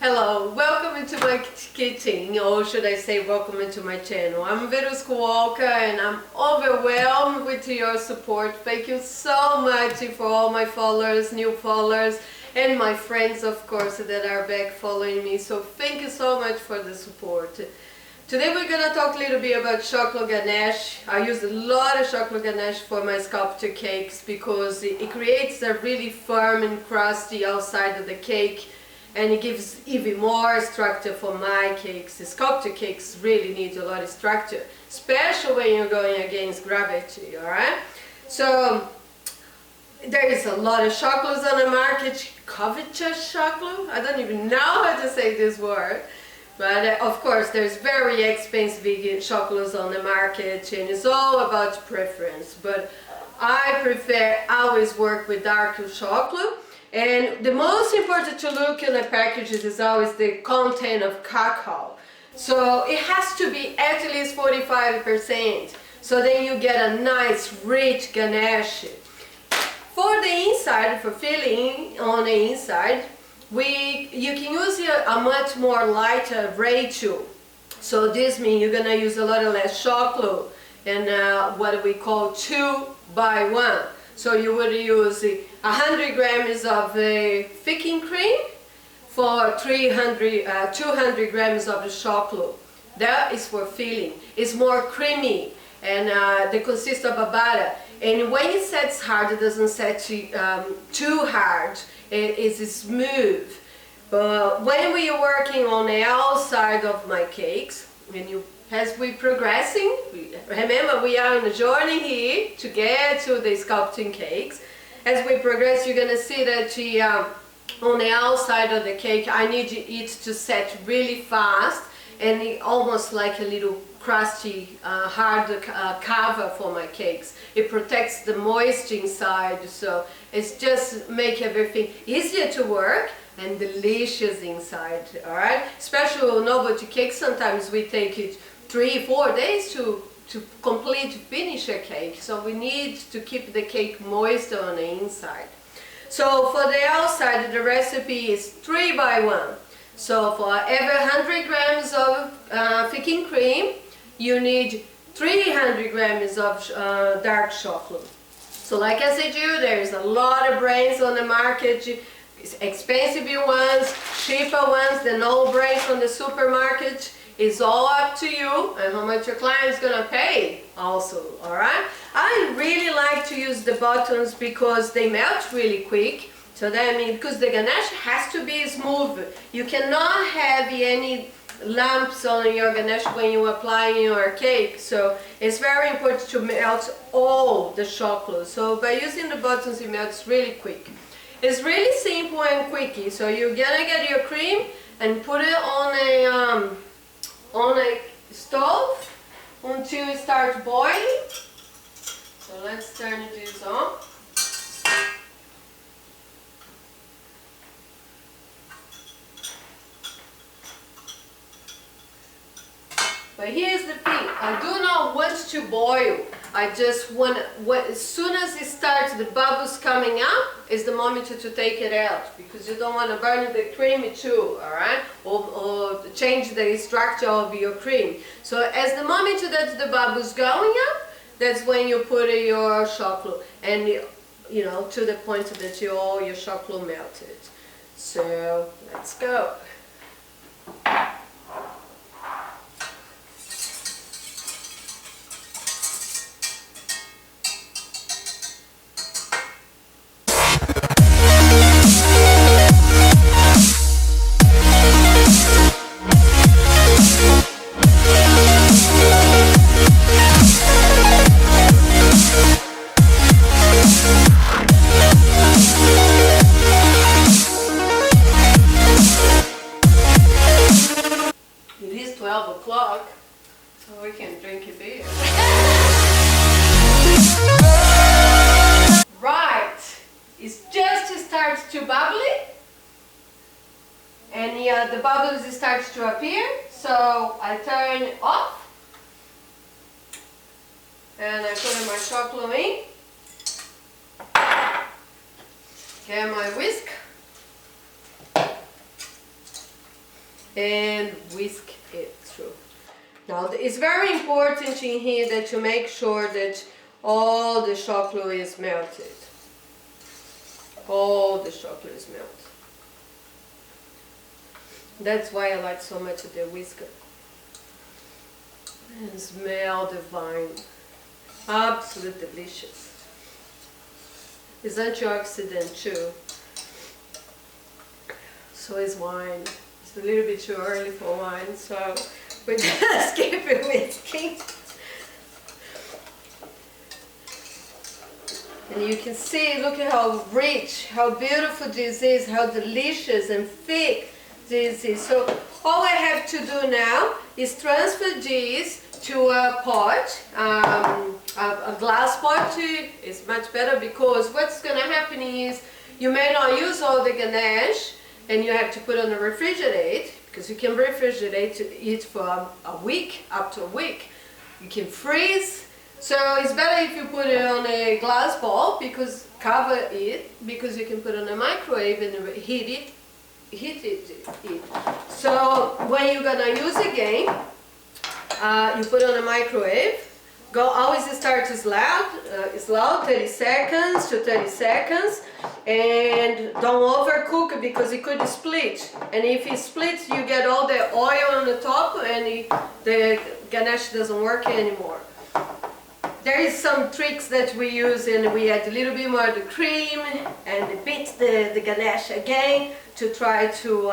Hello, welcome into my kitchen, or should I say welcome into my channel. I'm Verusca and I'm overwhelmed with your support. Thank you so much for all my followers, new followers, and my friends of course that are back following me. So thank you so much for the support. Today we're going to talk a little bit about chocolate ganache. I use a lot of chocolate ganache for my sculpture cakes because it creates a really firm and crusty outside of the cake, and it gives even more structure for my cakes. The sculpture cakes really need a lot of structure, especially when you're going against gravity, alright? So there is a lot of chocolates on the market, covetous chocolate. I don't even know how to say this word. But of course there's very expensive chocolates on the market, and it's all about preference. But I prefer always work with darker chocolate. And the most important to look in the packages is always the content of cacao. So it has to be at least 45%. So then you get a nice rich ganache. For the inside, for filling on the inside, you can use a much more lighter ratio. So this means you're gonna use a lot less chocolate and what we call 2 by 1. So you would use 100 grams of thickening cream for 200 grams of the chocolate. That is for filling. It's more creamy and they consist of a butter. And when it sets hard, it doesn't set too hard. It is smooth. But when we are working on the outside of my cakes, as we're progressing, remember we are on a journey here to get to the sculpting cakes. As we progress, you're going to see that on the outside of the cake, I need it to set really fast and almost like a little crusty, hard cover for my cakes. It protects the moisture inside, so it's just make everything easier to work and delicious inside, alright? Especially novelty cakes, sometimes we take it 3-4 days to complete finish a cake, so we need to keep the cake moist on the inside. So for the outside, the recipe is 3 by 1. So for every 100 grams of thickening cream, you need 300 grams of dark chocolate. So like I said to you, there's a lot of brands on the market, expensive ones, cheaper ones, the no brands from the supermarket. It's all up to you and how much your client is gonna pay also, alright? I really like to use the buttons because they melt really quick. So that means, because the ganache has to be smooth. You cannot have any lumps on your ganache when you apply in your cake. So it's very important to melt all the chocolate. So by using the buttons, it melts really quick. It's really simple and quick. So you're gonna get your cream and put it on a stove until it starts boiling. So let's turn this on. But here's the thing, I do not want to boil. I just want, as soon as it starts, the bubbles coming up, is the moment to take it out, because you don't want to burn the cream too, alright? Or change the structure of your cream. So as the moment that the bubbles going up, that's when you put your chocolate, and to the point that all your chocolate melted. So let's go. It is 12 o'clock, so we can drink a beer. Right, it's just starts to bubbly, and the bubbles start to appear, so I turn it off, and I put my chocolate in, get my whisk, and whisk it through. Now it's very important in here that you make sure that all the chocolate is melted. All the chocolate is melted. That's why I like so much of the whisker. And smell divine. Absolutely delicious. It's antioxidant too. So is wine. It's a little bit too early for wine, so we just keep it whisking. And you can see, look at how rich, how beautiful this is, how delicious and thick this is. So all I have to do now is transfer this to a pot, a glass pot is much better, because what's going to happen is you may not use all the ganache and you have to put on the refrigerate, because you can refrigerate it for a week, up to a week. You can freeze, so it's better if you put it on a glass bowl, because cover it, because you can put it on a microwave and heat it. So when you're going to use again, you put on a microwave. Always start slow, 30 seconds to 30 seconds, and don't overcook it, because it could split. And if it splits, you get all the oil on the top, and the ganache doesn't work anymore. There is some tricks that we use, and we add a little bit more of the cream and beat the ganache again to try to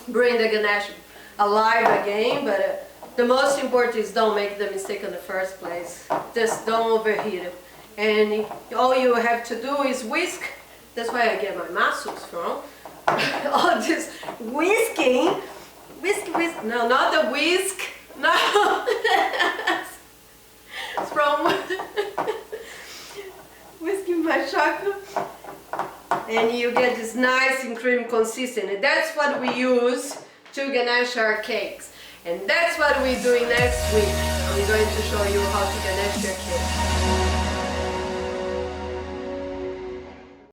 bring the ganache alive again. But the most important is don't make the mistake in the first place. Just don't overheat it. And all you have to do is whisk. That's why I get my muscles from. All this whisking. Whisk. No, not the whisk. No. It's from whisking my chocolate. And you get this nice and cream consistency. That's what we use to ganache our cakes. And that's what we're doing next week. I'm going to show you how to ganache your cake.